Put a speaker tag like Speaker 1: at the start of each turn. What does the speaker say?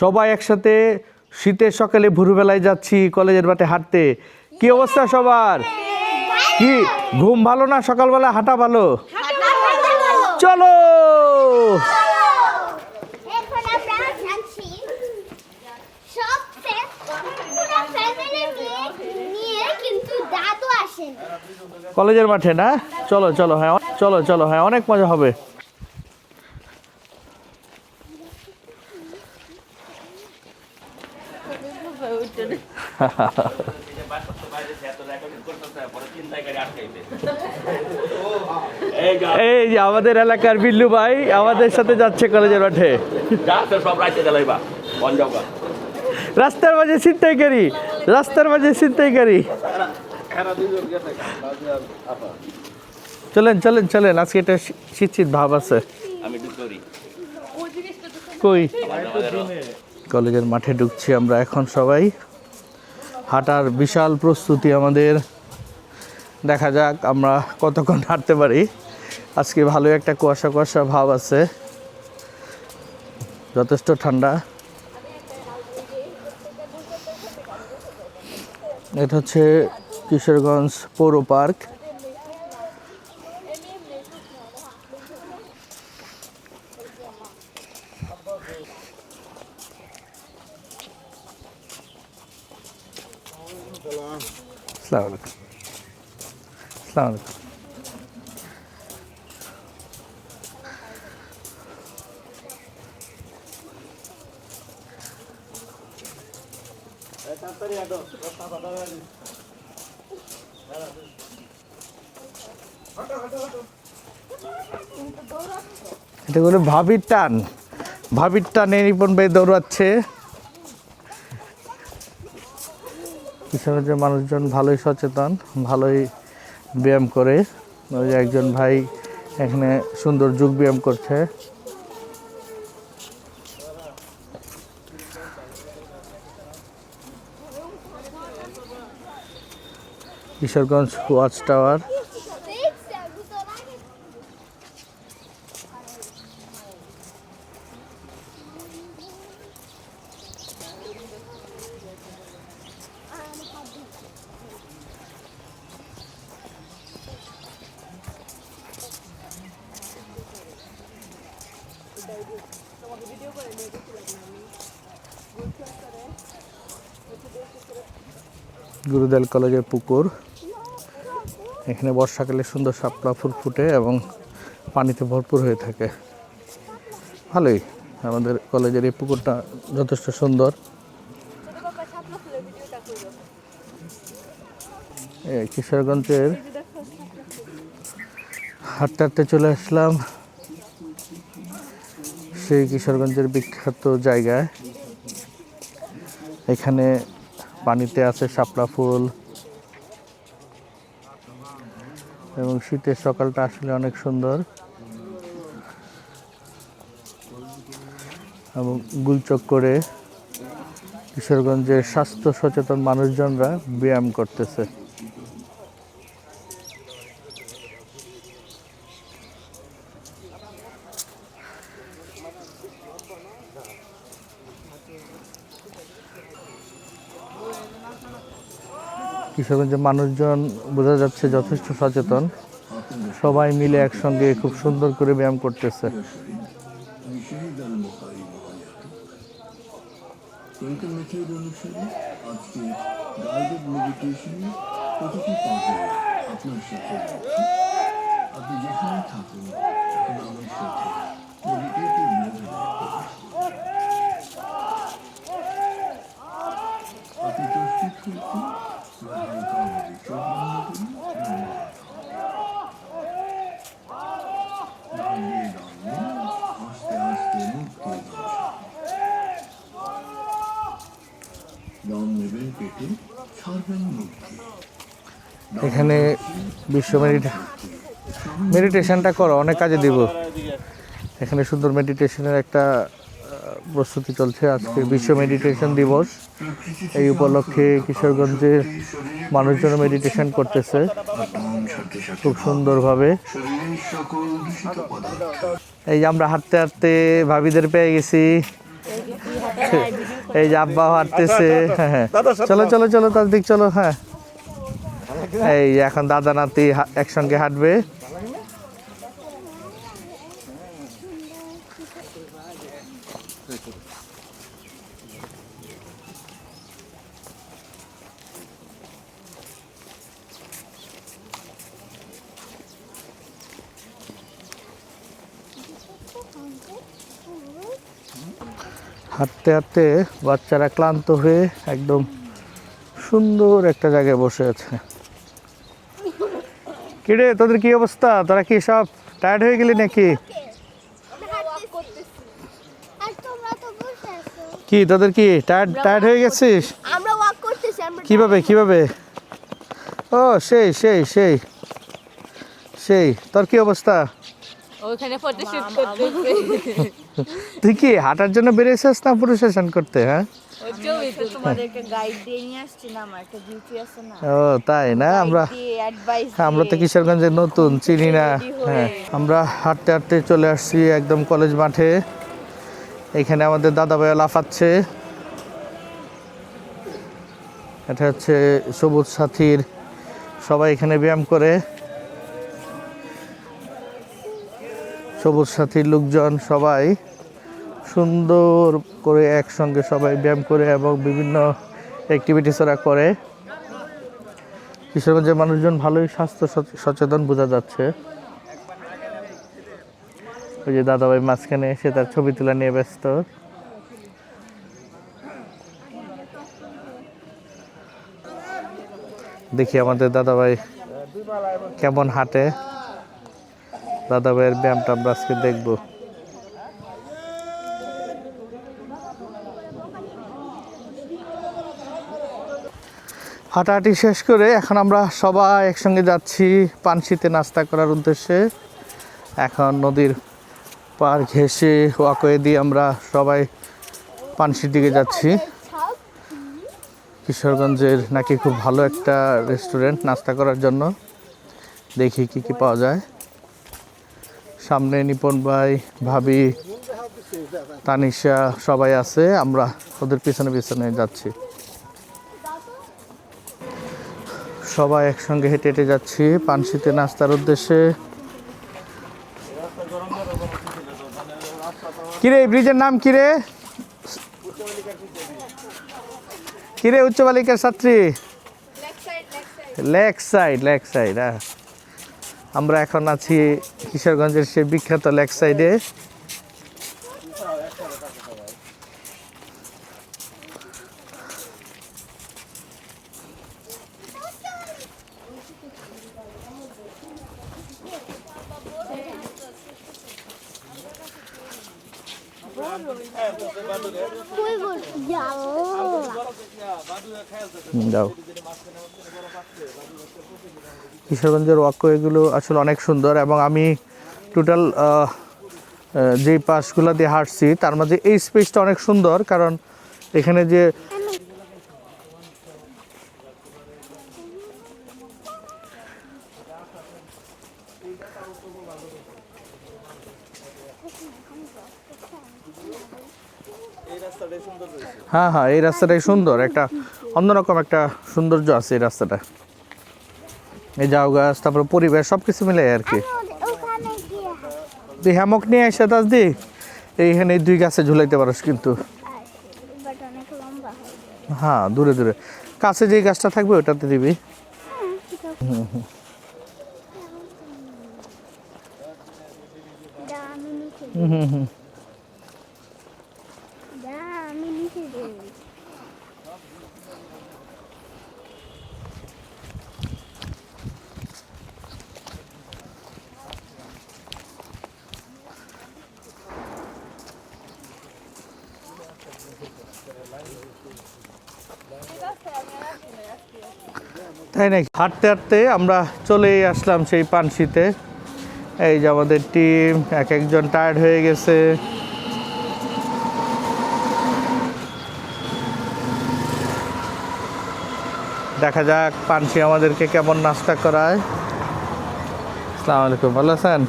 Speaker 1: সবাই একসাথে শীতের সকালে ভোরবেলায় যাচ্ছি কলেজের মাঠে হাঁটতে। কি অবস্থা সবার? কি ঘুম ভালো না সকালবেলা হাঁটা ভালো? চলো কলেজের মাঠে না? চলো চলো, হ্যাঁ চলো চলো, হ্যাঁ অনেক মজা হবে। এই যে আমাদের এলাকার বিল্লু ভাই আমাদের সাথে যাচ্ছে কলেজের মাঠে। রাস্তার মাঝে ছিনতাইকারী, রাস্তার মাঝে ছিনতাইকারী। চলেন চলেন চলেন, আজকে এটা শীত শীত ভাব আছে। কই কলেজের মাঠে ঢুকছি আমরা এখন সবাই। হাঁটার বিশাল প্রস্তুতি আমাদের। দেখা যাক আমরা কতক্ষণ হাঁটতে পারি। আজকে ভালো একটা কুয়াশা কুয়াশা ভাব আছে, যথেষ্ট ঠান্ডা। এটা হচ্ছে কিশোরগঞ্জ পৌর পার্ক। আসসালামু আলাইকুম। আসসালামু আলাইকুম। এটা করে ভাবির টান, ভাবির টানে রিপন ভাই দৌড়াচ্ছে। কিশোরগঞ্জের মানুষজন ভালোই সচেতন, ভালোই ব্যায়াম করে। ওই যে একজন ভাই এখানে সুন্দর যোগ ব্যায়াম করছে। Kishoreganj watch tower. গুরুদেল কলেজের পুকুর। এখানে বর্ষাকালে সুন্দর শাপলা ফুল ফুটে এবং পানিতে ভরপুর হয়ে থাকে। ভালোই, আমাদের কলেজের এই পুকুরটা যথেষ্ট সুন্দর। কিশোরগঞ্জের হাঁটতে হাঁটতে চলে আসলাম সেই কিশোরগঞ্জের বিখ্যাত জায়গায়। এখানে পানিতে আছে শাপলা ফুল এবং শীতের সকালটা আসলে অনেক সুন্দর এবং গুলচক করে কিশোরগঞ্জের স্বাস্থ্য সচেতন মানুষজনরা ব্যায়াম করতেছে। কিশোরগঞ্জের মানুষজন বোঝা যাচ্ছে যথেষ্ট সচেতন, সবাই মিলে একসঙ্গে খুব সুন্দর করে ব্যায়াম করতেছে। এখানে বিশ্ব মেডিটেশনটা করো, অনেক কাজে দিব। এখানে সুন্দর মেডিটেশনের একটা প্রস্তুতি চলছে। আজকে বিশ্ব মেডিটেশন দিবস, এই উপলক্ষে কিশোরগঞ্জের মানুষজন মেডিটেশন করতেছে খুব সুন্দরভাবে। এই যে আমরা হাঁটতে হাঁটতে ভাবিদের পেয়ে গেছি। এই যে আব্বা হাঁটতেছে। হ্যাঁ, চলো চলো চলো তার দিক চলো। হ্যাঁ, এই এখন দাদা নাতি একসঙ্গে হাঁটবে। হাঁটতে হাঁটতে বাচ্চারা ক্লান্ত হয়ে একদম সুন্দর একটা জায়গায় বসে আছে। কিরে তোদের কি অবস্থা? তোরা কি সব টায়ার্ড হয়ে গেলি নাকি? কি তোদের কি টায়ার্ড হয়ে গেছিস? কিভাবে কিভাবে? ও সেই সেই সেই সেই তোর কি অবস্থা?
Speaker 2: ওখানে ফটোশুট করতেছে।
Speaker 1: তুই কি হাঁটার জন্য বেরিয়েছিস না পুরো সেশন করতে? হ্যাঁ,
Speaker 2: তোমাদেরকে গাইড দিয়ে নিয়ে আসছি না, আমার একটা ডিউটি আছে না।
Speaker 1: ও তাই না? আমরা তো কিশোরগঞ্জে নতুন, চিনি না। হ্যাঁ, আমরা হাঁটতে হাঁটতে চলে আসছি একদম কলেজ মাঠে। এখানে আমাদের দাদা ভাইয়া লাফাচ্ছে। এটা হচ্ছে সবুজ সাথীর, সবাই এখানে ব্যায়াম করে। সবুজ সাথীর লোকজন সবাই সুন্দর করে একসঙ্গে সবাই ব্যায়াম করে এবং বিভিন্ন অ্যাক্টিভিটিস ওরা করে। কিশোরগঞ্জের মানুষজন ভালোই স্বাস্থ্য সচেতন বোঝা যাচ্ছে। ওই যে দাদাভাই মাঝখানে এসে তার ছবি তোলা নিয়ে ব্যস্ত। দেখি আমাদের দাদাভাই কেমন হাঁটে। দাদাভাইয়ের ব্যায়ামটা আমরা আজকে দেখবো। হাঁটাহাঁটি শেষ করে এখন আমরা সবাই একসঙ্গে যাচ্ছি পানশিতে নাস্তা করার উদ্দেশ্যে। এখন নদীর পার ঘেঁষে ওয়াকওয়ে দিয়ে আমরা সবাই পানশির দিকে যাচ্ছি। কিশোরগঞ্জের নাকি খুব ভালো একটা রেস্টুরেন্ট নাস্তা করার জন্য। দেখি কি কি পাওয়া যায়। সামনে নিপন ভাই, ভাবি, তানিশা সবাই আছে। আমরা ওদের পিছনে পিছনে যাচ্ছি। সবাই একসঙ্গে হেঁটে হেঁটে যাচ্ছি পানশিতে নাস্তার উদ্দেশ্যে। কিরে এই ব্রিজের নাম কিরে? কিরে উচ্চ বালিকার ছাত্রী? Lake side. হ্যাঁ, আমরা এখন আছি কিশোরগঞ্জের সেই বিখ্যাত লেক সাইডে। যাও, কিশোরগঞ্জের ওয়াকওয়েগুলো আসলে অনেক সুন্দর এবং আমি টোটাল যেই পাশগুলো দিয়ে হাঁটছি তার মাঝে এই স্পেসটা অনেক সুন্দর, কারণ এখানে যে হ্যাঁ হ্যাঁ এই রাস্তাটাই সুন্দর, একটা অন্যরকম একটা সৌন্দর্য আছে এই রাস্তাটা। এই জাউ গাছ, তারপরে পরিবেশ সবকিছু মিলে আর কি। তুই হ্যামক নিয়ে এসে তাজ দি এইখানে দুই গাছে ঝুলাইতে পারস কিন্তু। হ্যাঁ, দূরে দূরে, কাছে যে গাছটা থাকবে ওটাতে দিবি। হুম। তাই নাকি? হাঁটতে হাঁটতে আমরা চলে আসলাম সেই পানশিতে। এই যে আমাদের টিম এক একজন টায়ার্ড হয়ে গেছে। দেখা যাক পানশি আমাদেরকে কেমন নাস্তা করায়। আসসালামু আলাইকুম, ভালো আছেন?